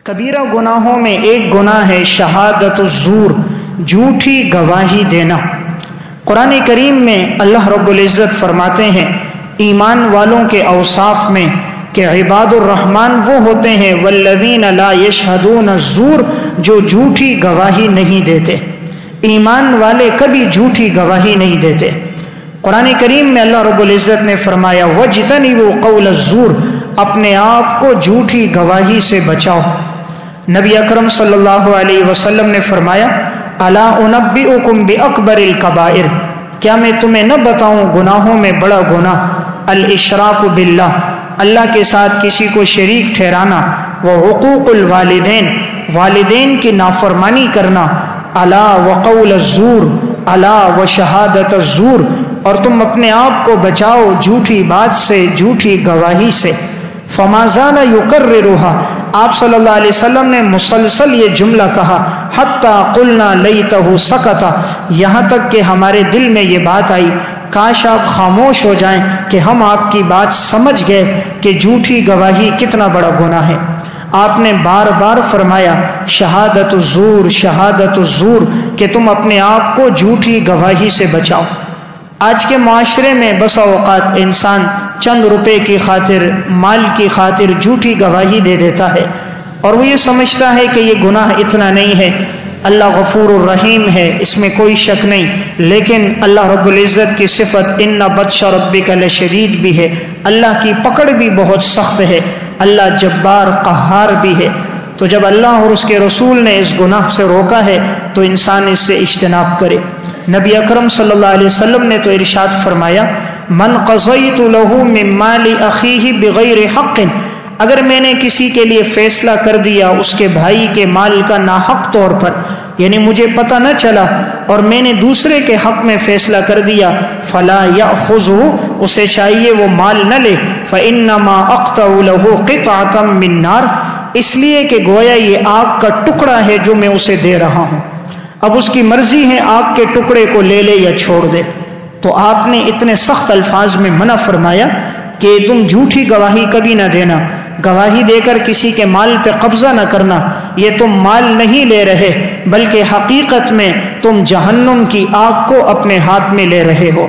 کبیرہ گناہوں میں ایک گناہ ہے شہادت الزور، جھوٹی گواہی دینا۔ قرآن کریم میں اللہ رب العزت فرماتے ہیں ایمان والوں کے اوصاف میں کہ عباد الرحمن وہ ہوتے ہیں والذین لا یشہدون الزور، جو جھوٹی گواہی نہیں دیتے۔ ایمان والے کبھی جھوٹی گواہی نہیں دیتے۔ قرآن کریم میں اللہ رب العزت نے فرمایا وَاجْتَنِبُوا قَوْلَ الزُّورِ، اپنے آپ کو جھوٹی گواہی سے بچاؤ۔ نبی اکرم صلی اللہ علیہ وسلم نے فرمایا الا انبئکم باکبر الکبائر، کیا میں تمہیں نہ بتاؤں گناہوں میں بڑا گناہ؟ الاشراک باللہ، اللہ کے ساتھ کسی کو شریک ٹھہرانا، وعقوق الوالدین، والدین کی نافرمانی کرنا، الا وقول الزور، الا وشہادت الزور، اور تم اپنے آپ کو بچاؤ جھوٹی بات سے، جھوٹی گواہی سے۔ فما زال یکررها، آپ صلی اللہ علیہ وسلم نے مسلسل یہ جملہ کہا حتی قلنا لیتہ سکت، یہاں تک کہ ہمارے دل میں یہ بات آئی کاش آپ خاموش ہو جائیں کہ ہم آپ کی بات سمجھ گئے کہ جھوٹی گواہی کتنا بڑا گناہ ہے۔ آپ نے بار بار فرمایا شہادت الزور، شہادت الزور، کہ تم اپنے آپ کو جھوٹی گواہی سے بچاؤ۔ آج کے معاشرے میں بسا اوقات انسان چند روپے کی خاطر، مال کی خاطر جھوٹی گواہی دے دیتا ہے، اور وہ یہ سمجھتا ہے کہ یہ گناہ اتنا نہیں ہے، اللہ غفور الرحیم ہے، اس میں کوئی شک نہیں، لیکن اللہ رب العزت کی صفت ان بطش ربک لشدید بھی ہے، اللہ کی پکڑ بھی بہت سخت ہے، اللہ جبار قہار بھی ہے۔ تو جب اللہ اور اس کے رسول نے اس گناہ سے روکا ہے تو انسان اس سے اجتناب کرے۔ نبی اکرم صلی اللہ علیہ وسلم نے تو ارشاد فرمایا من قضیت له من مال اخیہ بغیر حق، اگر میں نے کسی کے لیے فیصلہ کر دیا اس کے بھائی کے مال کا ناحق طور پر، یعنی مجھے پتہ نہ چلا اور میں نے دوسرے کے حق میں فیصلہ کر دیا، فلا یأخذہ، اسے چاہیے وہ مال نہ لے، فإنما أقطع له قطعة من نار، اس لیے کہ گویا یہ آگ کا ٹکڑا ہے جو میں اسے دے رہا ہوں، اب اس کی مرضی ہے آگ کے ٹکڑے کو لے لے یا چھوڑ دے۔ تو آپ نے اتنے سخت الفاظ میں منع فرمایا کہ تم جھوٹی گواہی کبھی نہ دینا، گواہی دے کر کسی کے مال پہ قبضہ نہ کرنا، یہ تم مال نہیں لے رہے بلکہ حقیقت میں تم جہنم کی آگ کو اپنے ہاتھ میں لے رہے ہو۔